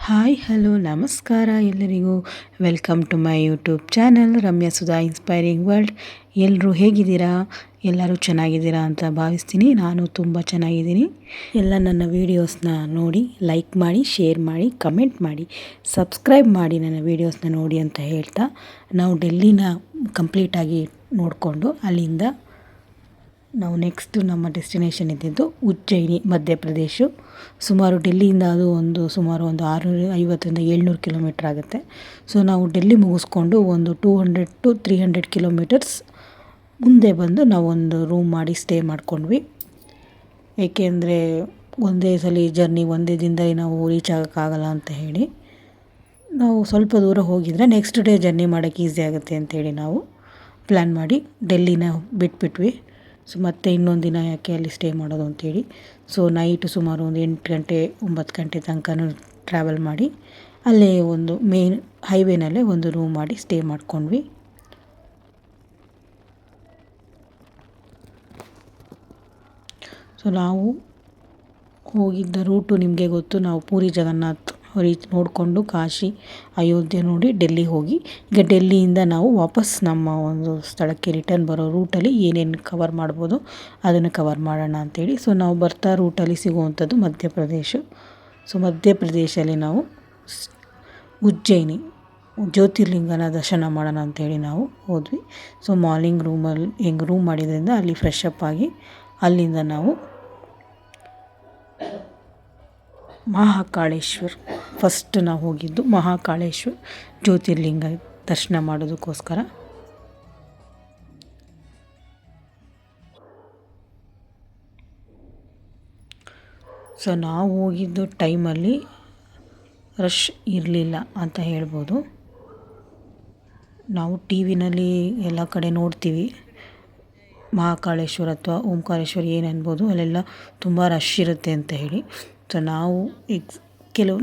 Hi hello ನಮಸ್ಕಾರ ಎಲ್ಲರಿಗೂ. Welcome to my YouTube channel Ramya Sudha inspiring world. ಎಲ್ಲರೂ ಹೇಗಿದ್ದೀರಾ? ಎಲ್ಲರೂ ಚೆನ್ನಾಗಿದ್ದೀರಾ ಅಂತ ಭಾವಿಸ್ತೀನಿ. ನಾನು ತುಂಬ ಚೆನ್ನಾಗಿದ್ದೀನಿ. ಎಲ್ಲ ನನ್ನ ವೀಡಿಯೋಸ್ನ ನೋಡಿ ಲೈಕ್ ಮಾಡಿ, ಶೇರ್ ಮಾಡಿ, ಕಮೆಂಟ್ ಮಾಡಿ, ಸಬ್ಸ್ಕ್ರೈಬ್ ಮಾಡಿ ನನ್ನ ವೀಡಿಯೋಸ್ನ ನೋಡಿ ಅಂತ ಹೇಳ್ತಾ, ನಾವು ಡೆಲ್ಲಿನ ಕಂಪ್ಲೀಟಾಗಿ ನೋಡಿಕೊಂಡು ಅಲ್ಲಿಂದ ನಾವು ನೆಕ್ಸ್ಟ್ ನಮ್ಮ ಡೆಸ್ಟಿನೇಷನ್ ಇದ್ದಿದ್ದು ಉಜ್ಜಯಿನಿ, ಮಧ್ಯಪ್ರದೇಶ. ಸುಮಾರು ಡೆಲ್ಲಿಯಿಂದ ಅದು ಸುಮಾರು ಒಂದು 650-700 ಕಿಲೋಮೀಟ್ರ್ ಆಗುತ್ತೆ. ಸೊ ನಾವು ಡೆಲ್ಲಿ ಮುಗಿಸ್ಕೊಂಡು ಒಂದು 200 to 300 ಕಿಲೋಮೀಟರ್ಸ್ ಮುಂದೆ ಬಂದು ನಾವೊಂದು ರೂಮ್ ಮಾಡಿ ಸ್ಟೇ ಮಾಡ್ಕೊಂಡ್ವಿ. ಏಕೆಂದರೆ ಒಂದೇ ಸಲ ಜರ್ನಿ ಒಂದೇ ದಿನದಲ್ಲಿ ನಾವು ರೀಚ್ ಆಗೋಕ್ಕಾಗಲ್ಲ ಅಂತ ಹೇಳಿ ನಾವು ಸ್ವಲ್ಪ ದೂರ ಹೋಗಿದರೆ ನೆಕ್ಸ್ಟ್ ಡೇ ಜರ್ನಿ ಮಾಡೋಕ್ಕೆ ಈಸಿ ಆಗುತ್ತೆ ಅಂಥೇಳಿ ನಾವು ಪ್ಲ್ಯಾನ್ ಮಾಡಿ ಡೆಲ್ಲಿನ ಬಿಟ್ಬಿಟ್ವಿ. ಸೊ ಮತ್ತೆ ಇನ್ನೊಂದು ದಿನ ಯಾಕೆ ಅಲ್ಲಿ ಸ್ಟೇ ಮಾಡೋದು ಅಂಥೇಳಿ ನೈಟು ಸುಮಾರು ಒಂದು 8 ಗಂಟೆ 9 ಗಂಟೆ ತನಕ ಟ್ರಾವೆಲ್ ಮಾಡಿ ಅಲ್ಲೇ ಒಂದು ಮೇನ್ ಹೈವೇನಲ್ಲೇ ಒಂದು ರೂಮ್ ಮಾಡಿ ಸ್ಟೇ ಮಾಡ್ಕೊಂಡ್ವಿ. ಸೊ ನಾವು ಹೋಗಿದ್ದ ರೂಟು ನಿಮಗೆ ಗೊತ್ತು. ನಾವು ಪೂರಿ ಜಗನ್ನಾಥ್ ನೋಡಿಕೊಂಡು ಕಾಶಿ, ಅಯೋಧ್ಯೆ ನೋಡಿ ಡೆಲ್ಲಿ ಹೋಗಿ, ಈಗ ಡೆಲ್ಲಿಯಿಂದ ನಾವು ವಾಪಸ್ ನಮ್ಮ ಒಂದು ಸ್ಥಳಕ್ಕೆ ರಿಟರ್ನ್ ಬರೋ ರೂಟಲ್ಲಿ ಏನೇನು ಕವರ್ ಮಾಡ್ಬೋದು ಅದನ್ನು ಕವರ್ ಮಾಡೋಣ ಅಂಥೇಳಿ. ಸೊ ನಾವು ಬರ್ತಾ ರೂಟಲ್ಲಿ ಸಿಗುವಂಥದ್ದು ಮಧ್ಯಪ್ರದೇಶ. ಸೊ ಮಧ್ಯಪ್ರದೇಶಲ್ಲಿ ನಾವು ಉಜ್ಜಯಿನಿ ಜ್ಯೋತಿರ್ಲಿಂಗನ ದರ್ಶನ ಮಾಡೋಣ ಅಂಥೇಳಿ ನಾವು ಹೋದ್ವಿ. ಸೊ ಮಾರ್ನಿಂಗ್ ರೂಮ್ ಮಾಡಿದ್ರಿಂದ ಅಲ್ಲಿ ಫ್ರೆಶ್ ಅಪ್ ಆಗಿ ಅಲ್ಲಿಂದ ನಾವು ಮಹಾಕಾಳೇಶ್ವರ್ ಫಸ್ಟ್ ನಾವು ಹೋಗಿದ್ದು ಮಹಾಕಾಳೇಶ್ವರ್ ಜ್ಯೋತಿರ್ಲಿಂಗ ದರ್ಶನ ಮಾಡೋದಕ್ಕೋಸ್ಕರ. ಸೊ ನಾವು ಹೋಗಿದ್ದು ಟೈಮಲ್ಲಿ ರಶ್ ಇರಲಿಲ್ಲ ಅಂತ ಹೇಳ್ಬೋದು. ನಾವು ಟಿ ವಿನಲ್ಲಿ ಎಲ್ಲ ಕಡೆ ನೋಡ್ತೀವಿ ಮಹಾಕಾಳೇಶ್ವರ ಅಥವಾ ಓಂಕಾರೇಶ್ವರ ಏನು ಅನ್ಬೋದು, ಅಲ್ಲೆಲ್ಲ ತುಂಬ ರಶ್ ಇರುತ್ತೆ ಅಂತ ಹೇಳಿ. ಸೊ ನಾವು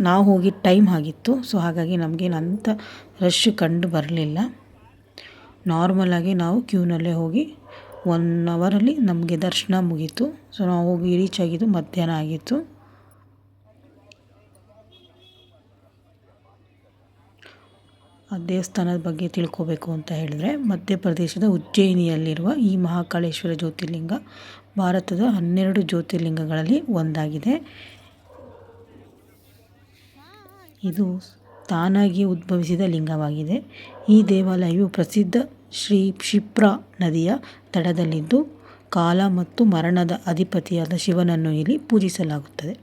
ನಾವು ಹೋಗಿದ್ದ ಟೈಮ್ ಆಗಿತ್ತು. ಸೊ ಹಾಗಾಗಿ ನಮಗೇನಂತ ರಶ್ ಕಂಡು ಬರಲಿಲ್ಲ. ನಾರ್ಮಲಾಗಿ ನಾವು ಕ್ಯೂನಲ್ಲೇ ಹೋಗಿ 1 ಅವರಲ್ಲಿ ನಮಗೆ ದರ್ಶನ ಮುಗೀತು. ಸೊ ನಾವು ಹೋಗಿ ರೀಚ್ ಆಗಿದ್ದು ಮಧ್ಯಾಹ್ನ ಆಗಿತ್ತು. ಆ ದೇವಸ್ಥಾನದ ಬಗ್ಗೆ ತಿಳ್ಕೋಬೇಕು ಅಂತ ಹೇಳಿದ್ರೆ, ಮಧ್ಯಪ್ರದೇಶದ ಉಜ್ಜಯಿನಿಯಲ್ಲಿರುವ ಈ ಮಹಾಕಾಳೇಶ್ವರ ಜ್ಯೋತಿರ್ಲಿಂಗ ಭಾರತದ 12 ಜ್ಯೋತಿರ್ಲಿಂಗಗಳಲ್ಲಿ ಒಂದಾಗಿದೆ. ಇದು ತಾನಾಗಿ ಉದ್ಭವಿಸಿದ ಲಿಂಗವಾಗಿದೆ. ಈ ದೇವಾಲಯವು ಪ್ರಸಿದ್ಧ ಶ್ರೀ ಕ್ಷಿಪ್ರಾ ನದಿಯ ದಡದಲ್ಲಿದ್ದು, ಕಾಲ ಮತ್ತು ಮರಣದ ಅಧಿಪತಿಯಾದ ಶಿವನನ್ನು ಇಲ್ಲಿ ಪೂಜಿಸಲಾಗುತ್ತದೆ.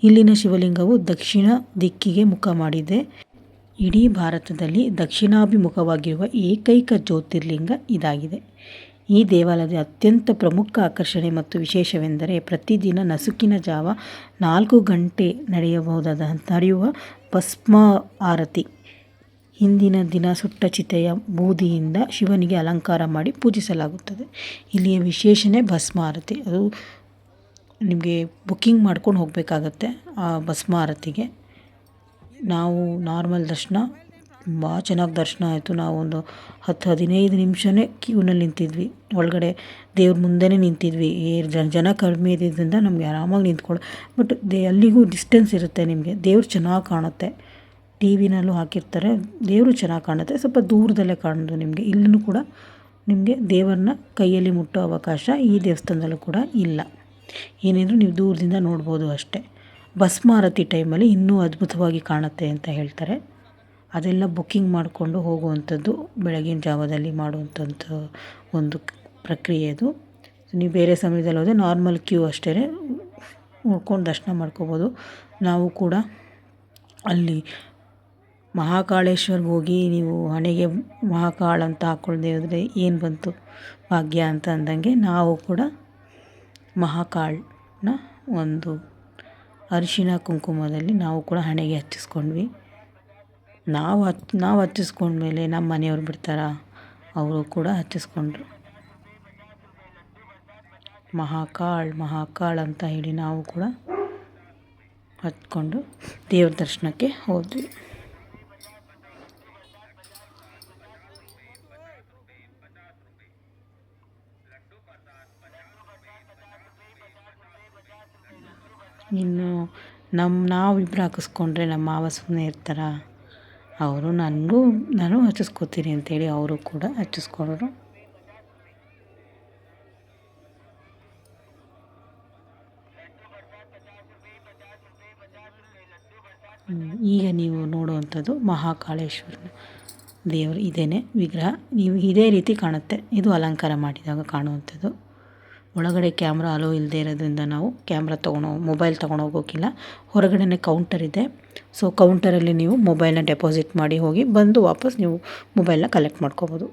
ಇಲ್ಲಿನ ಶಿವಲಿಂಗವು ದಕ್ಷಿಣ ದಿಕ್ಕಿಗೆ ಮುಖ ಮಾಡಿದೆ. ಇಡೀ ಭಾರತದಲ್ಲಿ ದಕ್ಷಿಣಾಭಿಮುಖವಾಗಿರುವ ಏಕೈಕ ಜ್ಯೋತಿರ್ಲಿಂಗ ಇದಾಗಿದೆ. ಈ ದೇವಾಲಯದ ಅತ್ಯಂತ ಪ್ರಮುಖ ಆಕರ್ಷಣೆ ಮತ್ತು ವಿಶೇಷವೆಂದರೆ ಪ್ರತಿದಿನ ನಸುಕಿನ ಜಾವ 4 ಗಂಟೆ ನಡೆಯುವ ಭಸ್ಮ ಆರತಿ. ಹಿಂದಿನ ದಿನ ಸುಟ್ಟ ಚಿತೆಯ ಬೂದಿಯಿಂದ ಶಿವನಿಗೆ ಅಲಂಕಾರ ಮಾಡಿ ಪೂಜಿಸಲಾಗುತ್ತದೆ. ಇಲ್ಲಿಯ ವಿಶೇಷಣೆ ಭಸ್ಮ ಆರತಿ. ಅದು ನಿಮಗೆ ಬುಕ್ಕಿಂಗ್ ಮಾಡ್ಕೊಂಡು ಹೋಗಬೇಕಾಗತ್ತೆ ಆ ಭಸ್ಮ ಆರತಿಗೆ. ನಾವು ನಾರ್ಮಲ್ ದರ್ಶನ ತುಂಬ ಚೆನ್ನಾಗಿ ದರ್ಶನ ಆಯಿತು. ನಾವೊಂದು 10-15 ನಿಮಿಷನೇ ಕ್ಯೂನಲ್ಲಿ ನಿಂತಿದ್ವಿ. ಒಳಗಡೆ ದೇವ್ರ ಮುಂದೆನೇ ನಿಂತಿದ್ವಿ. ಜನ ಕಡಿಮೆ ಇದ್ದಿದ್ದರಿಂದ ನಮಗೆ ಆರಾಮಾಗಿ ಬಟ್ ಅಲ್ಲಿಗೂ ಡಿಸ್ಟೆನ್ಸ್ ಇರುತ್ತೆ. ನಿಮಗೆ ದೇವ್ರು ಚೆನ್ನಾಗಿ ಕಾಣುತ್ತೆ. ಟಿ ವಿನಲ್ಲೂ ಹಾಕಿರ್ತಾರೆ, ದೇವರು ಚೆನ್ನಾಗಿ ಕಾಣುತ್ತೆ. ಸ್ವಲ್ಪ ದೂರದಲ್ಲೇ ಕಾಣೋದು ನಿಮಗೆ. ಇಲ್ಲೂ ಕೂಡ ನಿಮಗೆ ದೇವರನ್ನ ಕೈಯಲ್ಲಿ ಮುಟ್ಟೋ ಅವಕಾಶ ಈ ದೇವಸ್ಥಾನದಲ್ಲೂ ಕೂಡ ಇಲ್ಲ. ಏನೇನು ನೀವು ದೂರದಿಂದ ನೋಡ್ಬೋದು ಅಷ್ಟೇ. ಭಸ್ಮಾರತಿ ಟೈಮಲ್ಲಿ ಇನ್ನೂ ಅದ್ಭುತವಾಗಿ ಕಾಣುತ್ತೆ ಅಂತ ಹೇಳ್ತಾರೆ. ಅದೆಲ್ಲ ಬುಕ್ಕಿಂಗ್ ಮಾಡಿಕೊಂಡು ಹೋಗುವಂಥದ್ದು, ಬೆಳಗಿನ ಜಾವದಲ್ಲಿ ಮಾಡುವಂಥದ್ದು ಒಂದು ಪ್ರಕ್ರಿಯೆ ಅದು. ನೀವು ಬೇರೆ ಸಮಯದಲ್ಲಿ ಹೋದರೆ ನಾರ್ಮಲ್ ಕ್ಯೂ ಅಷ್ಟೇ ನೋಡ್ಕೊಂಡು ದರ್ಶನ ಮಾಡ್ಕೋಬೋದು. ನಾವು ಕೂಡ ಅಲ್ಲಿ ಮಹಾಕಾಳೇಶ್ವರ್ಗೆ ಹೋಗಿ ನೀವು ಹಣೆಗೆ ಮಹಾಕಾಳ ಅಂತ ಹಾಕ್ಕೊಳ್ದೆ ಹೋದರೆ ಏನು ಬಂತು ಭಾಗ್ಯ ಅಂತ ಅಂದಂಗೆ, ನಾವು ಕೂಡ ಮಹಾಕಾಳನ್ನ ಒಂದು ಅರಿಶಿನ ಕುಂಕುಮದಲ್ಲಿ ನಾವು ಕೂಡ ಹಣೆಗೆ ಹಚ್ಚಿಸ್ಕೊಂಡ್ವಿ. ನಾವು ಹಚ್ಚಿಸ್ಕೊಂಡ್ಮೇಲೆ ನಮ್ಮ ಮನೆಯವ್ರು ಬಿಡ್ತಾರ, ಅವರು ಕೂಡ ಹಚ್ಚಿಸ್ಕೊಂಡ್ರು. ಮಹಾಕಾಳ್ ಅಂತ ಹೇಳಿ ನಾವು ಕೂಡ ಹಚ್ಕೊಂಡು ದೇವ್ರ ದರ್ಶನಕ್ಕೆ ಹೋದ್ವಿ. ಇನ್ನು ನಾವಿಬ್ಬರು ಹಾಕಿಸ್ಕೊಂಡ್ರೆ ನಮ್ಮ ಮಾವ ಸುಮ್ಮನೆ ಇರ್ತಾರಾ? ಅವರು ನಾನು ಹಚ್ಚಿಸ್ಕೊತೀನಿ ಅಂತೇಳಿ ಅವರು ಕೂಡ ಹಚ್ಚಿಸ್ಕೊಂಡ್ರು. ಈಗ ನೀವು ನೋಡುವಂಥದ್ದು ಮಹಾಕಾಳೇಶ್ವರನ ದೇವರು ಇದೇನೆ ವಿಗ್ರಹ. ನೀವು ಇದೇ ರೀತಿ ಕಾಣುತ್ತೆ. ಇದು ಅಲಂಕಾರ ಮಾಡಿದಾಗ ಕಾಣುವಂಥದ್ದು. ಒಳಗಡೆ ಕ್ಯಾಮ್ರಾ ಅಲೋ ಇಲ್ಲದೆ ಇರೋದ್ರಿಂದ ನಾವು ಮೊಬೈಲ್ ತೊಗೊಂಡೋಗೋಕ್ಕಿಲ್ಲ. ಹೊರಗಡೆನೇ ಕೌಂಟರ್ ಇದೆ. ಸೊ ಕೌಂಟರಲ್ಲಿ ನೀವು ಮೊಬೈಲ್ನ ಡೆಪಾಸಿಟ್ ಮಾಡಿ ಹೋಗಿ ಬಂದು ವಾಪಸ್ ನೀವು ಮೊಬೈಲ್ನ ಕಲೆಕ್ಟ್ ಮಾಡ್ಕೋಬೋದು.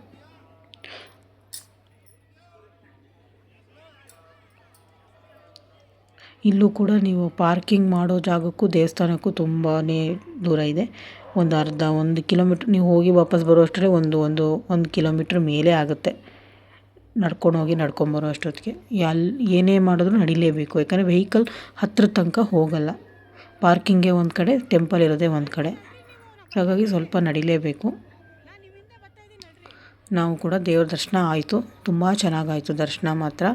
ಇಲ್ಲೂ ಕೂಡ ನೀವು ಪಾರ್ಕಿಂಗ್ ಮಾಡೋ ಜಾಗಕ್ಕೂ ದೇವಸ್ಥಾನಕ್ಕೂ ತುಂಬಾ ದೂರ ಇದೆ. ಒಂದು ಕಿಲೋಮೀಟ್ರ್ ನೀವು ಹೋಗಿ ವಾಪಸ್ ಬರೋ ಅಷ್ಟರಲ್ಲಿ ಒಂದು ಕಿಲೋಮೀಟ್ರ್ ಮೇಲೆ ಆಗುತ್ತೆ. ನಡ್ಕೊಂಡೋಗಿ ನಡ್ಕೊಂಬರೋ ಅಷ್ಟೊತ್ತಿಗೆ ಏನೇ ಮಾಡಿದ್ರು ನಡಿಲೇಬೇಕು. ಯಾಕಂದರೆ ವೆಹಿಕಲ್ ಹತ್ರ ತನಕ ಹೋಗಲ್ಲ. ಪಾರ್ಕಿಂಗ್ಗೆ ಒಂದು ಕಡೆ, ಟೆಂಪಲ್ ಇರೋದೇ ಒಂದು ಕಡೆ. ಹಾಗಾಗಿ ಸ್ವಲ್ಪ ನಡಿಲೇಬೇಕು. ನಾವು ಕೂಡ ದೇವ್ರ ದರ್ಶನ ಆಯಿತು. ತುಂಬ ಚೆನ್ನಾಗಾಯಿತು ದರ್ಶನ ಮಾತ್ರ.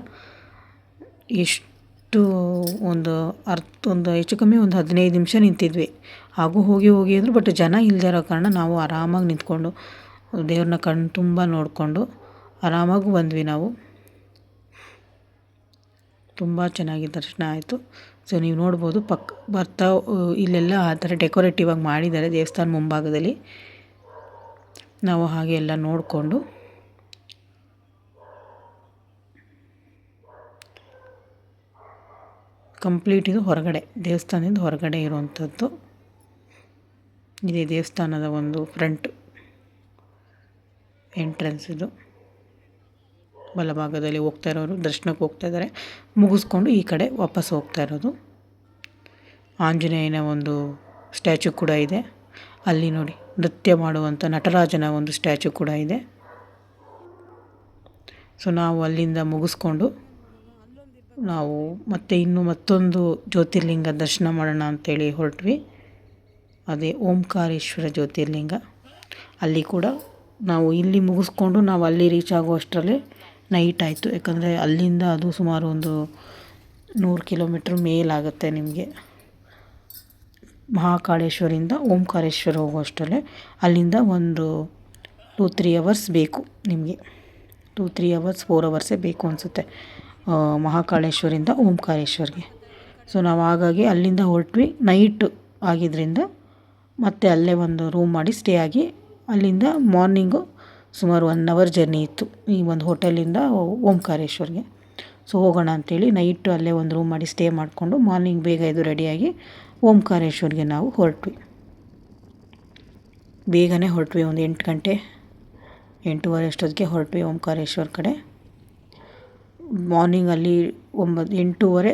ಒಂದು ಹೆಚ್ಚು ಕಮ್ಮಿ ಒಂದು 15 ನಿಮಿಷ ನಿಂತಿದ್ವಿ. ಹಾಗೂ ಹೋಗಿ ಅಂದರು. ಬಟ್ ಜನ ಇಲ್ಲದೆ ಇರೋ ಕಾರಣ ನಾವು ಆರಾಮಾಗಿ ನಿಂತ್ಕೊಂಡು ದೇವ್ರನ್ನ ಕಣ್ಣು ತುಂಬ ನೋಡಿಕೊಂಡು ಆರಾಮಾಗಿ ಬಂದ್ವಿ ನಾವು. ತುಂಬ ಚೆನ್ನಾಗಿ ದರ್ಶನ ಆಯಿತು. ಸೊ ನೀವು ನೋಡ್ಬೋದು ಬರ್ತಾ ಇಲ್ಲೆಲ್ಲ ಆ ಥರ ಡೆಕೋರೇಟಿವ್ ಆಗಿ ಮಾಡಿದ್ದಾರೆ ದೇವಸ್ಥಾನ ಮುಂಭಾಗದಲ್ಲಿ. ನಾವು ಹಾಗೆ ಎಲ್ಲ ನೋಡಿಕೊಂಡು ಕಂಪ್ಲೀಟ್ ಇದು ಹೊರಗಡೆ, ದೇವಸ್ಥಾನದಿಂದ ಹೊರಗಡೆ ಇರುವಂಥದ್ದು. ಇದೇ ದೇವಸ್ಥಾನದ ಒಂದು ಫ್ರಂಟ್ ಎಂಟ್ರೆನ್ಸ್ ಇದು. ಬಲಭಾಗದಲ್ಲಿ ಹೋಗ್ತಾ ಇರೋರು ದರ್ಶನಕ್ಕೆ ಹೋಗ್ತಾ ಇದ್ದಾರೆ. ಮುಗಿಸ್ಕೊಂಡು ಈ ಕಡೆ ವಾಪಸ್ ಹೋಗ್ತಾ ಇರೋದು. ಆಂಜನೇಯನ ಒಂದು ಸ್ಟ್ಯಾಚು ಕೂಡ ಇದೆ. ಅಲ್ಲಿ ನೋಡಿ ನೃತ್ಯ ಮಾಡುವಂಥ ನಟರಾಜನ ಒಂದು ಸ್ಟ್ಯಾಚು ಕೂಡ ಇದೆ. ಸೊ ನಾವು ಅಲ್ಲಿಂದ ಮುಗಿಸ್ಕೊಂಡು ನಾವು ಮತ್ತೊಂದು ಜ್ಯೋತಿರ್ಲಿಂಗ ದರ್ಶನ ಮಾಡೋಣ ಅಂತೇಳಿ ಹೊರಟ್ವಿ. ಅದೇ ಓಂಕಾರೇಶ್ವರ ಜ್ಯೋತಿರ್ಲಿಂಗ. ಅಲ್ಲಿ ಕೂಡ ನಾವು ಇಲ್ಲಿ ಮುಗಿಸ್ಕೊಂಡು ನಾವು ಅಲ್ಲಿ ರೀಚ್ ಆಗೋ ಅಷ್ಟರಲ್ಲಿ ನೈಟ್ ಆಯಿತು. ಯಾಕಂದರೆ ಅಲ್ಲಿಂದ ಅದು ಸುಮಾರು ಒಂದು 100 ಕಿಲೋಮೀಟ್ರ್ ಮೇಲಾಗುತ್ತೆ ನಿಮಗೆ. ಮಹಾಕಾಳೇಶ್ವರಿಂದ ಓಂಕಾರೇಶ್ವರ ಹೋಗೋ ಅಷ್ಟರಲ್ಲೇ ಅಲ್ಲಿಂದ ಒಂದು 2-3 ಅವರ್ಸ್ ಬೇಕು ನಿಮಗೆ. 2-3 ಅವರ್ಸ್ 4 ಅವರ್ಸೇ ಬೇಕು ಅನಿಸುತ್ತೆ ಮಹಾಕಾಳೇಶ್ವರಿಂದ ಓಂಕಾರೇಶ್ವರ್ಗೆ. ಸೊ ನಾವು ಹಾಗಾಗಿ ಅಲ್ಲಿಂದ ಹೊರಟ್ವಿ. ನೈಟ್ ಆಗಿದ್ದರಿಂದ ಮತ್ತೆ ಅಲ್ಲೇ ಒಂದು ರೂಮ್ ಮಾಡಿ ಸ್ಟೇ ಆಗಿ ಅಲ್ಲಿಂದ ಮಾರ್ನಿಂಗು ಸುಮಾರು 1 ಅವರ್ ಜರ್ನಿ ಇತ್ತು ಈ ಒಂದು ಹೋಟೆಲಿಂದ ಓಂಕಾರೇಶ್ವರ್ಗೆ. ಸೊ ಹೋಗೋಣ ಅಂಥೇಳಿ ನೈಟು ಅಲ್ಲೇ ಒಂದು ರೂಮ್ ಮಾಡಿ ಸ್ಟೇ ಮಾಡಿಕೊಂಡು ಮಾರ್ನಿಂಗ್ ಬೇಗ ಎದ್ದು ರೆಡಿಯಾಗಿ ಓಂಕಾರೇಶ್ವರ್ಗೆ ನಾವು ಹೊರಟ್ವಿ. ಬೇಗನೆ ಹೊರಟ್ವಿ. ಒಂದು 8 ಗಂಟೆ 8:30 ಅಷ್ಟೊತ್ತಿಗೆ ಹೊರಟ್ವಿ ಓಂಕಾರೇಶ್ವರ ಕಡೆ. ಮಾರ್ನಿಂಗ್ ಅಲ್ಲಿ 8:30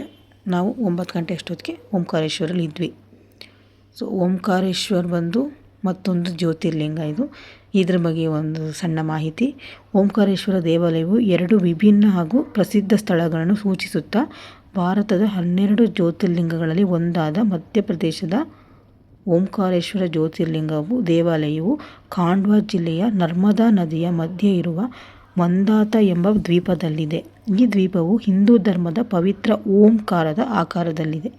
ನಾವು 9 ಗಂಟೆ ಅಷ್ಟೊತ್ತಿಗೆ ಓಂಕಾರೇಶ್ವರಲ್ಲಿ ಇದ್ವಿ. ಸೊ ಓಂಕಾರೇಶ್ವರ ಬಂದು ಮತ್ತೊಂದು ಜ್ಯೋತಿರ್ಲಿಂಗ ಇದು. ಇದ್ರ ಬಗ್ಗೆ ಒಂದು ಸಣ್ಣ ಮಾಹಿತಿ. ಓಂಕಾರೇಶ್ವರ ದೇವಾಲಯವು 2 ವಿಭಿನ್ನ ಹಾಗೂ ಪ್ರಸಿದ್ಧ ಸ್ಥಳಗಳನ್ನು ಸೂಚಿಸುತ್ತಾ ಭಾರತದ 12 ಜ್ಯೋತಿರ್ಲಿಂಗಗಳಲ್ಲಿ ಒಂದಾದ ಮಧ್ಯಪ್ರದೇಶದ ಓಂಕಾರೇಶ್ವರ ದೇವಾಲಯವು ಖಾಂಡ್ವಾ ಜಿಲ್ಲೆಯ ನರ್ಮದಾ ನದಿಯ ಮಧ್ಯೆ ಇರುವ ಮಂದಾತ ಎಂಬ ದ್ವೀಪದಲ್ಲಿದೆ. ಈ ದ್ವೀಪವು ಹಿಂದೂ ಧರ್ಮದ ಪವಿತ್ರ ಓಂಕಾರದ ಆಕಾರದಲ್ಲಿದೆ.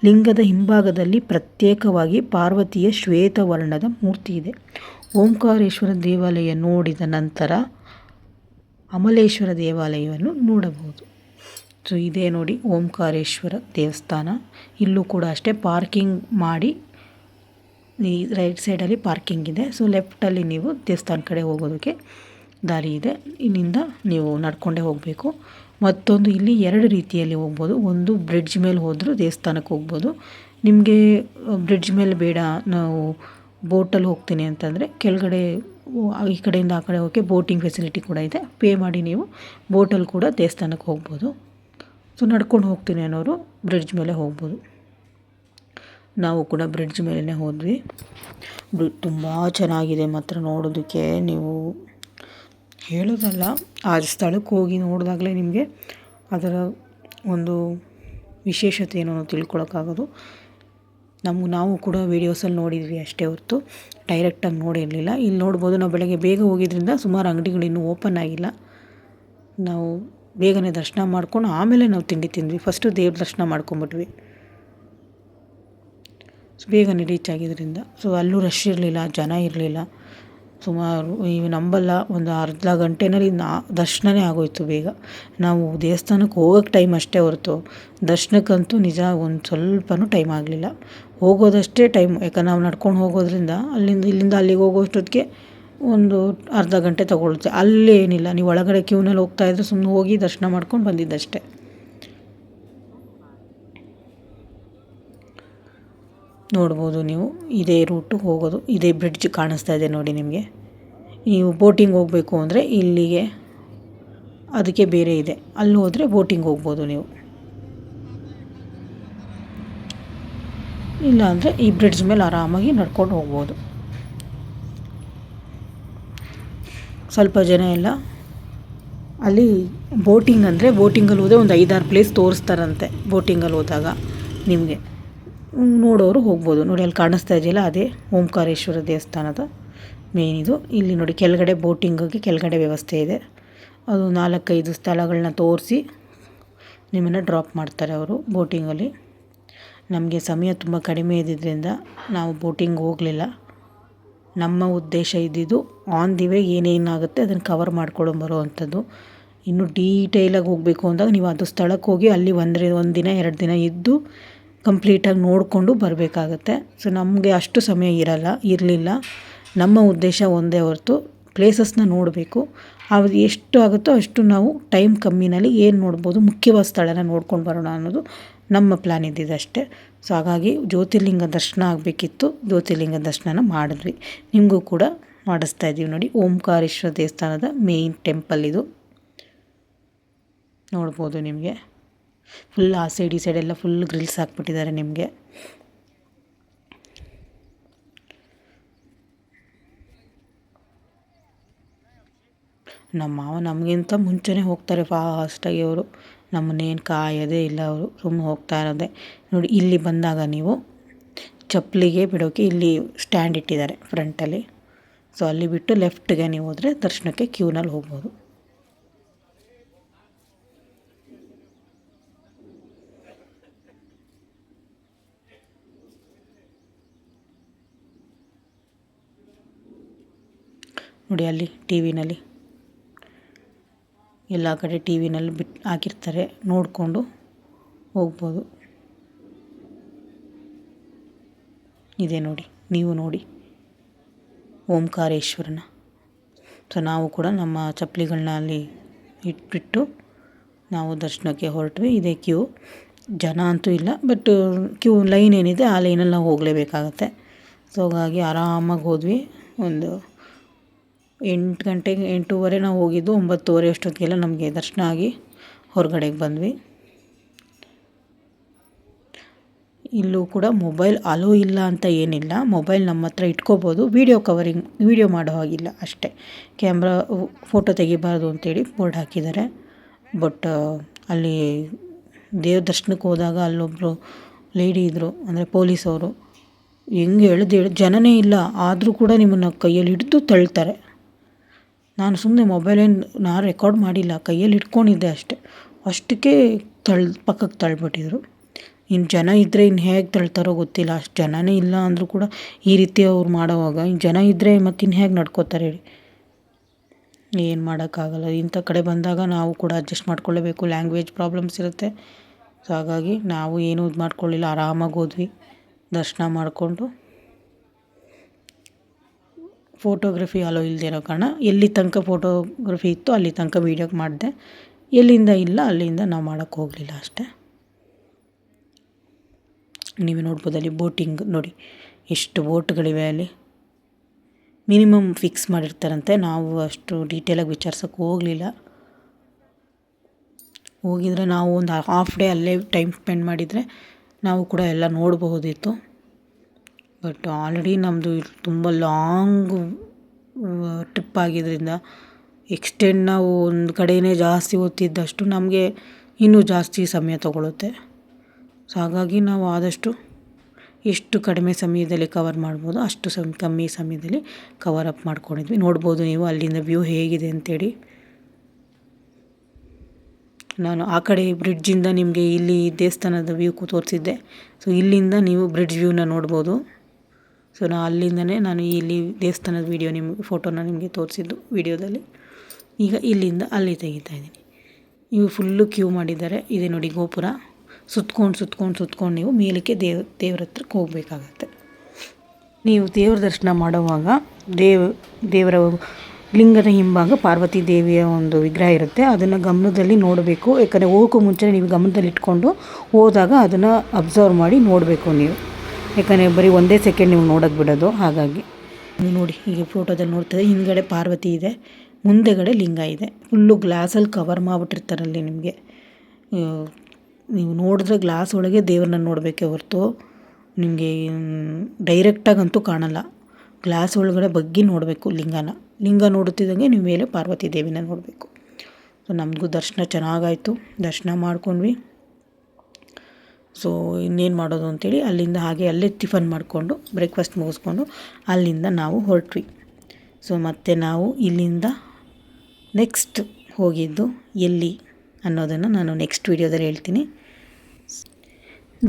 ಲಿಂಗದ ಹಿಂಭಾಗದಲ್ಲಿ ಪ್ರತ್ಯೇಕವಾಗಿ ಪಾರ್ವತಿಯ ಶ್ವೇತವರ್ಣದ ಮೂರ್ತಿ ಇದೆ. ಓಂಕಾರೇಶ್ವರ ದೇವಾಲಯ ನೋಡಿದ ನಂತರ ಅಮಲೇಶ್ವರ ದೇವಾಲಯವನ್ನು ನೋಡಬಹುದು. ಸೊ ಇದೇ ನೋಡಿ ಓಂಕಾರೇಶ್ವರ ದೇವಸ್ಥಾನ. ಇಲ್ಲೂ ಕೂಡ ಅಷ್ಟೇ ಪಾರ್ಕಿಂಗ್ ಮಾಡಿ, ಈ ರೈಟ್ ಸೈಡಲ್ಲಿ ಪಾರ್ಕಿಂಗ್ ಇದೆ. ಸೊ ಲೆಫ್ಟಲ್ಲಿ ನೀವು ದೇವಸ್ಥಾನ ಕಡೆ ಹೋಗೋದಕ್ಕೆ ದಾರಿ ಇದೆ. ಇಲ್ಲಿಂದ ನೀವು ನಡ್ಕೊಂಡೇ ಹೋಗಬೇಕು. ಮತ್ತೊಂದು ಇಲ್ಲಿ 2 ರೀತಿಯಲ್ಲಿ ಹೋಗ್ಬೋದು. ಒಂದು ಬ್ರಿಡ್ಜ್ ಮೇಲೆ ಹೋದರೂ ದೇವಸ್ಥಾನಕ್ಕೆ ಹೋಗ್ಬೋದು. ನಿಮಗೆ ಬ್ರಿಡ್ಜ್ ಮೇಲೆ ಬೇಡ, ನಾವು ಬೋಟಲ್ಲಿ ಹೋಗ್ತೀನಿ ಅಂತಂದರೆ ಕೆಳಗಡೆ ಈ ಕಡೆಯಿಂದ ಆ ಕಡೆ ಹೋಗೋಕ್ಕೆ ಬೋಟಿಂಗ್ ಫೆಸಿಲಿಟಿ ಕೂಡ ಇದೆ. ಪೇ ಮಾಡಿ ನೀವು ಬೋಟಲ್ಲಿ ಕೂಡ ದೇವಸ್ಥಾನಕ್ಕೆ ಹೋಗ್ಬೋದು. ಸೊ ನಡ್ಕೊಂಡು ಹೋಗ್ತೀನಿ ಅನ್ನೋರು ಬ್ರಿಡ್ಜ್ ಮೇಲೆ ಹೋಗ್ಬೋದು. ನಾವು ಕೂಡ ಬ್ರಿಡ್ಜ್ ಮೇಲೇ ಹೋದ್ವಿ. ತುಂಬ ಚೆನ್ನಾಗಿದೆ ಮಾತ್ರ ನೋಡೋದಕ್ಕೆ. ನೀವು ಹೇಳೋದಲ್ಲ, ಆ ಸ್ಥಳಕ್ಕೆ ಹೋಗಿ ನೋಡಿದಾಗಲೇ ನಿಮಗೆ ಅದರ ಒಂದು ವಿಶೇಷತೆ ಏನೋ ತಿಳ್ಕೊಳಕ್ಕಾಗೋದು. ನಾವು ಕೂಡ ವೀಡಿಯೋಸಲ್ಲಿ ನೋಡಿದ್ವಿ ಅಷ್ಟೇ ಹೊರತು ಡೈರೆಕ್ಟಾಗಿ ನೋಡಿರಲಿಲ್ಲ. ಇಲ್ಲಿ ನೋಡ್ಬೋದು, ನಾವು ಬೆಳಗ್ಗೆ ಬೇಗ ಹೋಗಿದ್ದರಿಂದ ಸುಮಾರು ಅಂಗಡಿಗಳು ಇನ್ನೂ ಓಪನ್ ಆಗಿಲ್ಲ. ನಾವು ಬೇಗನೆ ದರ್ಶನ ಮಾಡ್ಕೊಂಡು ಆಮೇಲೆ ನಾವು ತಿಂಡಿ ತಿಂದ್ವಿ. ಫಸ್ಟು ದೇವ್ರ ದರ್ಶನ ಮಾಡ್ಕೊಂಬಿಟ್ವಿ. ಬೇಗನೆ ರೀಚ್ ಆಗಿದ್ದರಿಂದ. ಸೊ ಅಲ್ಲೂ ರಶ್ ಇರಲಿಲ್ಲ, ಜನ ಇರಲಿಲ್ಲ. ಸುಮಾರು ನೀವು ನಂಬಲ್ಲ, ಒಂದು ಅರ್ಧ ಗಂಟೆಯಲ್ಲಿ ದರ್ಶನನೇ ಆಗೋಯ್ತು ಬೇಗ. ನಾವು ದೇವಸ್ಥಾನಕ್ಕೆ ಹೋಗೋಕ್ಕೆ ಟೈಮ್ ಅಷ್ಟೇ ಹೊರತು ದರ್ಶನಕ್ಕಂತೂ ನಿಜ ಒಂದು ಸ್ವಲ್ಪನೂ ಟೈಮ್ ಆಗಲಿಲ್ಲ. ಹೋಗೋದಷ್ಟೇ ಟೈಮ್, ಯಾಕಂದ್ರೆ ನಾವು ನಡ್ಕೊಂಡು ಹೋಗೋದ್ರಿಂದ ಇಲ್ಲಿಂದ ಅಲ್ಲಿಗೆ ಹೋಗೋಷ್ಟೊತ್ತಿಗೆ ಒಂದು ಅರ್ಧ ಗಂಟೆ ತೊಗೊಳುತ್ತೆ. ಅಲ್ಲೇನಿಲ್ಲ, ನೀವು ಒಳಗಡೆ ಕ್ಯೂನಲ್ಲಿ ಹೋಗ್ತಾಯಿದ್ರೆ ಸುಮ್ಮನೆ ಹೋಗಿ ದರ್ಶನ ಮಾಡ್ಕೊಂಡು ಬಂದಿದ್ದಷ್ಟೇ. ನೋಡ್ಬೋದು ನೀವು, ಇದೇ ರೂಟು ಹೋಗೋದು, ಇದೇ ಬ್ರಿಡ್ಜ್ ಕಾಣಿಸ್ತಾ ಇದೆ ನೋಡಿ ನಿಮಗೆ. ನೀವು ಬೋಟಿಂಗ್ ಹೋಗಬೇಕು ಅಂದರೆ ಇಲ್ಲಿಗೆ, ಅದಕ್ಕೆ ಬೇರೆ ಇದೆ, ಅಲ್ಲಿ ಹೋದರೆ ಬೋಟಿಂಗ್ ಹೋಗ್ಬೋದು ನೀವು. ಇಲ್ಲ ಅಂದರೆ ಈ ಬ್ರಿಡ್ಜ್ ಮೇಲೆ ಆರಾಮಾಗಿ ನಡ್ಕೊಂಡು ಹೋಗ್ಬೋದು. ಸ್ವಲ್ಪ ಜನ ಎಲ್ಲ ಅಲ್ಲಿ ಬೋಟಿಂಗ್ ಅಂದರೆ ಬೋಟಿಂಗಲ್ಲಿ ಹೋದರೆ ಒಂದು 5-6 ಪ್ಲೇಸ್ ತೋರಿಸ್ತಾರಂತೆ. ಬೋಟಿಂಗಲ್ಲಿ ಹೋದಾಗ ನಿಮಗೆ ನೋಡೋರು ಹೋಗ್ಬೋದು. ನೋಡಿ ಅಲ್ಲಿ ಕಾಣಿಸ್ತಾ ಇದೆಯಲ್ಲ, ಅದೇ ಓಂಕಾರೇಶ್ವರ ದೇವಸ್ಥಾನದ ಮೇನ್ ಇದು. ಇಲ್ಲಿ ನೋಡಿ ಕೆಳಗಡೆ ಬೋಟಿಂಗಿಗೆ ಕೆಳಗಡೆ ವ್ಯವಸ್ಥೆ ಇದೆ. ಅದು 4-5 ಸ್ಥಳಗಳನ್ನ ತೋರಿಸಿ ನಿಮ್ಮನ್ನು ಡ್ರಾಪ್ ಮಾಡ್ತಾರೆ ಅವರು ಬೋಟಿಂಗಲ್ಲಿ. ನಮಗೆ ಸಮಯ ತುಂಬ ಕಡಿಮೆ ಇದ್ದಿದ್ದರಿಂದ ನಾವು ಬೋಟಿಂಗ್ ಹೋಗಲಿಲ್ಲ. ನಮ್ಮ ಉದ್ದೇಶ ಇದ್ದಿದ್ದು ಆನ್ ದಿ ವೇ ಏನೇನಾಗುತ್ತೆ ಅದನ್ನು ಕವರ್ ಮಾಡ್ಕೊಂಡು ಬರೋವಂಥದ್ದು. ಇನ್ನು ಡೀಟೇಲಾಗಿ ಹೋಗಬೇಕು ಅಂದಾಗ ನೀವು ಅದು ಸ್ಥಳಕ್ಕೆ ಹೋಗಿ ಅಲ್ಲಿ ಒಂದು ದಿನ 2 ದಿನ ಇದ್ದು ಕಂಪ್ಲೀಟಾಗಿ ನೋಡಿಕೊಂಡು ಬರಬೇಕಾಗತ್ತೆ. ಸೊ ನಮಗೆ ಅಷ್ಟು ಸಮಯ ಇರಲಿಲ್ಲ. ನಮ್ಮ ಉದ್ದೇಶ ಒಂದೇ ಹೊರತು ಪ್ಲೇಸಸ್ನ ನೋಡಬೇಕು. ಅದು ಎಷ್ಟು ಆಗುತ್ತೋ ಅಷ್ಟು ನಾವು ಟೈಮ್ ಕಮ್ಮಿನಲ್ಲಿ ಏನು ನೋಡ್ಬೋದು, ಮುಖ್ಯವಾದ ಸ್ಥಳನ ನೋಡ್ಕೊಂಡು ಬರೋಣ ಅನ್ನೋದು ನಮ್ಮ ಪ್ಲ್ಯಾನ್ ಇದ್ದಿದ್ದು ಅಷ್ಟೇ. ಸೊ ಹಾಗಾಗಿ ಜ್ಯೋತಿರ್ಲಿಂಗ ದರ್ಶನ ಆಗಬೇಕಿತ್ತು, ಜ್ಯೋತಿರ್ಲಿಂಗ ದರ್ಶನ ಮಾಡಿದ್ವಿ. ನಿಮಗೂ ಕೂಡ ಮಾಡಿಸ್ತಾ ಇದ್ದೀವಿ ನೋಡಿ. ಓಂಕಾರೇಶ್ವರ ದೇವಸ್ಥಾನದ ಮೇಯ್ನ್ ಟೆಂಪಲ್ ಇದು. ನೋಡ್ಬೋದು ನಿಮಗೆ ಫುಲ್ ಆ ಸೈಡ್ ಈ ಸೈಡೆಲ್ಲ ಫುಲ್ ಗ್ರಿಲ್ಸ್ ಹಾಕ್ಬಿಟ್ಟಿದ್ದಾರೆ ನಿಮಗೆ. ನಮ್ಮ ಮಾವ ನಮಗಿಂತ ಮುಂಚೆನೇ ಹೋಗ್ತಾರೆ ಫಾಸ್ಟಾಗಿ. ಅವರು ನಮ್ಮನ್ನೇನು ಕಾಯೋದೇ ಇಲ್ಲ, ಅವರು ಸುಮ್ಮನೆ ಹೋಗ್ತಾ ಇರೋದೆ. ನೋಡಿ ಇಲ್ಲಿ ಬಂದಾಗ ನೀವು ಚಪ್ಪಲಿಗೆ ಬಿಡೋಕ್ಕೆ ಇಲ್ಲಿ ಸ್ಟ್ಯಾಂಡ್ ಇಟ್ಟಿದ್ದಾರೆ ಫ್ರಂಟಲ್ಲಿ. ಸೊ ಅಲ್ಲಿ ಬಿಟ್ಟು ಲೆಫ್ಟ್ಗೆ ನೀವು ಹೋದರೆ ದರ್ಶನಕ್ಕೆ ಕ್ಯೂನಲ್ಲಿ ಹೋಗ್ಬೋದು. ನೋಡಿ ಅಲ್ಲಿ ಟಿ ವಿನಲ್ಲಿ ಎಲ್ಲ ಕಡೆ ಟಿ ವಿನಲ್ಲಿ ಹಾಕಿರ್ತಾರೆ, ನೋಡಿಕೊಂಡು ಹೋಗ್ಬೋದು. ಇದೆ ನೋಡಿ, ನೀವು ನೋಡಿ ಓಂಕಾರೇಶ್ವರನ. ಸೊ ನಾವು ಕೂಡ ನಮ್ಮ ಚಪ್ಪಲಿಗಳನ್ನ ಅಲ್ಲಿ ಇಟ್ಬಿಟ್ಟು ನಾವು ದರ್ಶನಕ್ಕೆ ಹೊರಟ್ವಿ. ಇದೇ ಕ್ಯೂ, ಜನ ಅಂತೂ ಇಲ್ಲ, ಬಟ್ ಕ್ಯೂ ಲೈನ್ ಏನಿದೆ ಆ ಲೈನಲ್ಲಿ ನಾವು ಹೋಗಲೇಬೇಕಾಗತ್ತೆ. ಸೊ ಹಾಗಾಗಿ ಆರಾಮಾಗಿ ಹೋದ್ವಿ. ಒಂದು 8 ಗಂಟೆಗೆ 8:15 ನಾವು ಹೋಗಿದ್ದು, 9:30 ಅಷ್ಟೊತ್ತಿಗೆಲ್ಲ ನಮಗೆ ದರ್ಶನ ಆಗಿ ಹೊರಗಡೆಗೆ ಬಂದ್ವಿ. ಇಲ್ಲೂ ಕೂಡ ಮೊಬೈಲ್ ಅಲೋ ಇಲ್ಲ ಅಂತ ಏನಿಲ್ಲ, ಮೊಬೈಲ್ ನಮ್ಮ ಹತ್ರ ಇಟ್ಕೋಬೋದು. ವೀಡಿಯೋ ಮಾಡೋ ಹಾಗಿಲ್ಲ ಅಷ್ಟೇ. ಕ್ಯಾಮ್ರಾ ಫೋಟೋ ತೆಗಿಬಾರ್ದು ಅಂತೇಳಿ ಬೋರ್ಡ್ ಹಾಕಿದ್ದಾರೆ. ಬಟ್ ಅಲ್ಲಿ ದೇವ್ರ ದರ್ಶನಕ್ಕೆ ಹೋದಾಗ ಅಲ್ಲೊಬ್ಬರು ಲೇಡಿ ಇದ್ದರು, ಅಂದರೆ ಪೊಲೀಸವರು. ಹೆಂಗೆ ಹೇಳ್ದು ಜನನೇ ಇಲ್ಲ, ಆದರೂ ಕೂಡ ನಿಮ್ಮನ್ನು ಕೈಯಲ್ಲಿ ಹಿಡಿದು ತಳ್ತಾರೆ. ನಾನು ಸುಮ್ಮನೆ ನಾನು ರೆಕಾರ್ಡ್ ಮಾಡಿಲ್ಲ, ಕೈಯಲ್ಲಿ ಇಟ್ಕೊಂಡಿದ್ದೆ ಅಷ್ಟೆ. ಅಷ್ಟಕ್ಕೆ ಪಕ್ಕಕ್ಕೆ ತಳ್ಳಿಬಿಟ್ಟಿದ್ರು. ಇನ್ನು ಜನ ಇದ್ದರೆ ಇನ್ನು ಹೇಗೆ ತಳ್ತಾರೋ ಗೊತ್ತಿಲ್ಲ. ಅಷ್ಟು ಜನನೇ ಇಲ್ಲ ಅಂದರೂ ಕೂಡ ಈ ರೀತಿ ಅವ್ರು ಮಾಡೋವಾಗ ಇನ್ನು ಜನ ಇದ್ದರೆ ಮತ್ತು ಇನ್ನು ಹೇಗೆ ನಡ್ಕೋತಾರೆ ಹೇಳಿ. ಏನು ಮಾಡೋಕ್ಕಾಗಲ್ಲ. ಇಂಥ ಕಡೆ ಬಂದಾಗ ನಾವು ಕೂಡ ಅಡ್ಜಸ್ಟ್ ಮಾಡ್ಕೊಳ್ಳೇಬೇಕು, ಲ್ಯಾಂಗ್ವೇಜ್ ಪ್ರಾಬ್ಲಮ್ಸ್ ಇರುತ್ತೆ. ಸೊ ಹಾಗಾಗಿ ನಾವು ಏನೂ ಇದು ಮಾಡ್ಕೊಳ್ಳಿಲ್ಲ, ಆರಾಮಾಗಿ ಹೋದ್ವಿ. ದರ್ಶನ ಮಾಡಿಕೊಂಡು ಫೋಟೋಗ್ರಫಿ ಅಲೋ ಇಲ್ಲದೆ ಇರೋ ಕಾರಣ ಎಲ್ಲಿ ತನಕ ಫೋಟೋಗ್ರಫಿ ಇತ್ತು ಅಲ್ಲಿ ತನಕ ವೀಡಿಯೋಗೆ ಮಾಡಿದೆ. ಎಲ್ಲಿಂದ ಇಲ್ಲ ಅಲ್ಲಿಂದ ನಾವು ಮಾಡೋಕ್ಕೆ ಹೋಗಲಿಲ್ಲ ಅಷ್ಟೇ. ನೀವು ನೋಡ್ಬೋದು ಅಲ್ಲಿ ಬೋಟಿಂಗ್ ನೋಡಿ, ಎಷ್ಟು ಬೋಟ್ಗಳಿವೆ ಅಲ್ಲಿ. ಮಿನಿಮಮ್ ಫಿಕ್ಸ್ ಮಾಡಿರ್ತಾರಂತೆ. ನಾವು ಅಷ್ಟು ಡೀಟೇಲಾಗಿ ವಿಚಾರಿಸೋಕ್ಕೆ ಹೋಗಲಿಲ್ಲ. ಹೋಗಿದ್ರೆ ನಾವು ಒಂದು ಹಾಫ್ ಡೇ ಅಲ್ಲೇ ಟೈಮ್ ಸ್ಪೆಂಡ್ ಮಾಡಿದರೆ ನಾವು ಕೂಡ ಎಲ್ಲ ನೋಡಬಹುದಿತ್ತು. ಬಟ್ ಆಲ್ರೆಡಿ ನಮ್ಮದು ತುಂಬ ಲಾಂಗ್ ಟ್ರಿಪ್ ಆಗಿದ್ದರಿಂದ ಎಕ್ಸ್ಟೆಂಡ್ ನಾವು ಒಂದು ಕಡೆಯೇ ಜಾಸ್ತಿ ಓದ್ತಿದ್ದಷ್ಟು ನಮಗೆ ಇನ್ನೂ ಜಾಸ್ತಿ ಸಮಯ ತಗೊಳುತ್ತೆ. ಸೊ ಹಾಗಾಗಿ ನಾವು ಆದಷ್ಟು ಎಷ್ಟು ಕಡಿಮೆ ಸಮಯದಲ್ಲಿ ಕವರ್ ಮಾಡ್ಬೋದು ಅಷ್ಟು ಕಮ್ಮಿ ಸಮಯದಲ್ಲಿ ಕವರ್ ಅಪ್ ಮಾಡ್ಕೊಂಡಿದ್ವಿ. ನೋಡ್ಬೋದು ನೀವು ಅಲ್ಲಿಂದ ವ್ಯೂ ಹೇಗಿದೆ ಅಂತೇಳಿ. ನಾನು ಆ ಕಡೆ ಬ್ರಿಡ್ಜಿಂದ ನಿಮಗೆ ಇಲ್ಲಿ ದೇವಸ್ಥಾನದ ವ್ಯೂ ತೋರಿಸಿದ್ದೆ. ಸೊ ಇಲ್ಲಿಂದ ನೀವು ಬ್ರಿಡ್ಜ್ ವ್ಯೂನ ನೋಡ್ಬೋದು. ಸೊ ನಾನು ಇಲ್ಲಿ ದೇವಸ್ಥಾನದ ಫೋಟೋನ ನಿಮಗೆ ತೋರಿಸಿದ್ದು ವಿಡಿಯೋದಲ್ಲಿ. ಈಗ ಇಲ್ಲಿಂದ ಅಲ್ಲಿ ತೆಗಿತಾ ಇದ್ದೀನಿ. ಇವು ಫುಲ್ಲು ಕ್ಯೂ ಮಾಡಿದ್ದಾರೆ. ಇದೆ ನೋಡಿ ಗೋಪುರ. ಸುತ್ಕೊಂಡು ನೀವು ಮೇಲಕ್ಕೆ ದೇವ್ರ ಹತ್ರಕ್ಕೆ ಹೋಗಬೇಕಾಗತ್ತೆ. ನೀವು ದೇವ್ರ ದರ್ಶನ ಮಾಡುವಾಗ ದೇವರ ಲಿಂಗದ ಹಿಂಭಾಗ ಪಾರ್ವತಿ ದೇವಿಯ ಒಂದು ವಿಗ್ರಹ ಇರುತ್ತೆ. ಅದನ್ನು ಗಮನದಲ್ಲಿ ನೋಡಬೇಕು. ಯಾಕಂದರೆ ಹೋಗೋಕ್ಕೂ ಮುಂಚೆ ನೀವು ಗಮನದಲ್ಲಿ ಇಟ್ಕೊಂಡು ಹೋದಾಗ ಅದನ್ನು ಅಬ್ಸರ್ವ್ ಮಾಡಿ ನೋಡಬೇಕು ನೀವು. ಯಾಕಂದರೆ ಬರೀ ಒಂದೇ ಸೆಕೆಂಡ್ ನೀವು ನೋಡೋಕ್ಕೆ ಬಿಡೋದು. ಹಾಗಾಗಿ ನೀವು ನೋಡಿ, ಈಗ ಫೋಟೋದಲ್ಲಿ ನೋಡ್ತದೆ, ಹಿಂದ್ಗಡೆ ಪಾರ್ವತಿ ಇದೆ, ಮುಂದೆಗಡೆ ಲಿಂಗ ಇದೆ. ಫುಲ್ಲು ಗ್ಲಾಸಲ್ಲಿ ಕವರ್ ಮಾಡಿಬಿಟ್ಟಿರ್ತಾರಲ್ಲಿ. ನಿಮಗೆ ನೀವು ನೋಡಿದ್ರೆ ಗ್ಲಾಸ್ ಒಳಗೆ ದೇವ್ರನ್ನ ನೋಡಬೇಕೇ ಹೊರತು ನಿಮಗೆ ಡೈರೆಕ್ಟಾಗಂತೂ ಕಾಣಲ್ಲ. ಗ್ಲಾಸ್ ಒಳಗಡೆ ಬಗ್ಗಿ ನೋಡಬೇಕು ಲಿಂಗ ನೋಡುತ್ತಿದ್ದಂಗೆ ನೀವು ಮೇಲೆ ಪಾರ್ವತಿ ದೇವಿನ ನೋಡಬೇಕು. ಸೊ ನಮಗೂ ದರ್ಶನ ಚೆನ್ನಾಗಾಯಿತು. ದರ್ಶನ ಮಾಡ್ಕೊಂಡ್ವಿ. ಸೊ ಇನ್ನೇನು ಮಾಡೋದು ಅಂತೇಳಿ ಅಲ್ಲೇ ಟಿಫನ್ ಮಾಡಿಕೊಂಡು ಬ್ರೇಕ್ಫಾಸ್ಟ್ ಮುಗಿಸ್ಕೊಂಡು ಅಲ್ಲಿಂದ ನಾವು ಹೊರಟ್ವಿ. ಸೊ ಮತ್ತು ನಾವು ಇಲ್ಲಿಂದ ನೆಕ್ಸ್ಟ್ ಹೋಗಿದ್ದು ಎಲ್ಲಿ ಅನ್ನೋದನ್ನು ನಾನು ನೆಕ್ಸ್ಟ್ ವೀಡಿಯೋದಲ್ಲಿ ಹೇಳ್ತೀನಿ.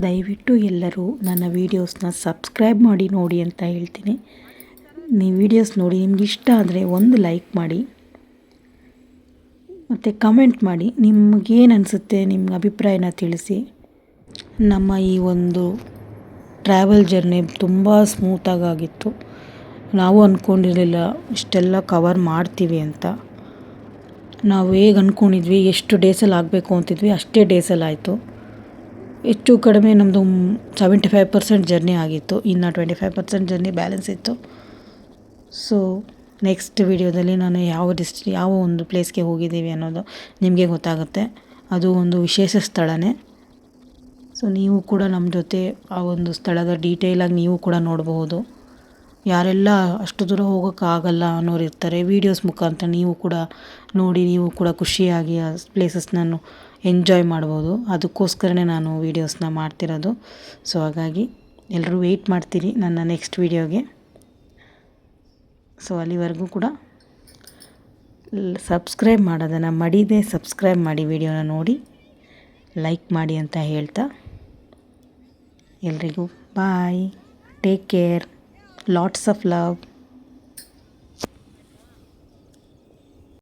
ದಯವಿಟ್ಟು ಎಲ್ಲರೂ ನನ್ನ ವೀಡಿಯೋಸ್ನ ಸಬ್ಸ್ಕ್ರೈಬ್ ಮಾಡಿ ನೋಡಿ ಅಂತ ಹೇಳ್ತೀನಿ. ನೀವು ವೀಡಿಯೋಸ್ ನೋಡಿ ನಿಮ್ಗೆ ಇಷ್ಟ ಆದರೆ ಒಂದು ಲೈಕ್ ಮಾಡಿ ಮತ್ತು ಕಮೆಂಟ್ ಮಾಡಿ. ನಿಮಗೇನು ಅನಿಸುತ್ತೆ ನಿಮ್ಮ ಅಭಿಪ್ರಾಯನ ತಿಳಿಸಿ. ನಮ್ಮ ಈ ಒಂದು ಟ್ರಾವೆಲ್ ಜರ್ನಿ ತುಂಬ ಸ್ಮೂತಾಗಿತ್ತು. ನಾವು ಅಂದ್ಕೊಂಡಿರಲಿಲ್ಲ ಇಷ್ಟೆಲ್ಲ ಕವರ್ ಮಾಡ್ತೀವಿ ಅಂತ. ನಾವು ಹೇಗೆ ಅಂದ್ಕೊಂಡಿದ್ವಿ, ಎಷ್ಟು ಡೇಸಲ್ಲಿ ಆಗಬೇಕು ಅಂತಿದ್ವಿ ಅಷ್ಟೇ ಡೇಸಲ್ಲಿ ಆಯಿತು. ಹೆಚ್ಚು ಕಡಿಮೆ ನಮ್ಮದು 75% ಜರ್ನಿ ಆಗಿತ್ತು. ಇನ್ನು 25% ಜರ್ನಿ ಬ್ಯಾಲೆನ್ಸ್ ಇತ್ತು. ಸೊ ನೆಕ್ಸ್ಟ್ ವಿಡಿಯೋದಲ್ಲಿ ನಾನು ಯಾವ ಒಂದು ಪ್ಲೇಸ್ಗೆ ಹೋಗಿದ್ದೀವಿ ಅನ್ನೋದು ನಿಮಗೆ ಗೊತ್ತಾಗುತ್ತೆ. ಅದು ಒಂದು ವಿಶೇಷ ಸ್ಥಳನೇ. ಸೊ ನೀವು ಕೂಡ ನಮ್ಮ ಜೊತೆ ಆ ಒಂದು ಸ್ಥಳದ ಡೀಟೇಲಾಗಿ ನೀವು ಕೂಡ ನೋಡಬಹುದು. ಯಾರೆಲ್ಲ ಅಷ್ಟು ದೂರ ಹೋಗೋಕ್ಕಾಗಲ್ಲ ಅನ್ನೋರು ಇರ್ತಾರೆ, ವೀಡಿಯೋಸ್ ಮುಖಾಂತರ ನೀವು ಕೂಡ ನೋಡಿ ನೀವು ಕೂಡ ಖುಷಿಯಾಗಿ ಆ ಪ್ಲೇಸಸ್ನ ಎಂಜಾಯ್ ಮಾಡ್ಬೋದು. ಅದಕ್ಕೋಸ್ಕರನೇ ನಾನು ವೀಡಿಯೋಸ್ನ ಮಾಡ್ತಿರೋದು. ಸೊ ಹಾಗಾಗಿ ಎಲ್ಲರೂ ವೆಯ್ಟ್ ಮಾಡ್ತೀರಿ ನನ್ನ ನೆಕ್ಸ್ಟ್ ವೀಡಿಯೋಗೆ. ಸೊ ಅಲ್ಲಿವರೆಗೂ ಕೂಡ ಸಬ್ಸ್ಕ್ರೈಬ್ ಮಾಡೋದನ್ನು ಮಡಿದೆ ಸಬ್ಸ್ಕ್ರೈಬ್ ಮಾಡಿ, ವಿಡಿಯೋನ ನೋಡಿ ಲೈಕ್ ಮಾಡಿ ಅಂತ ಹೇಳ್ತಾ ಎಲ್ರಿಗೂ bye, take care, lots of love.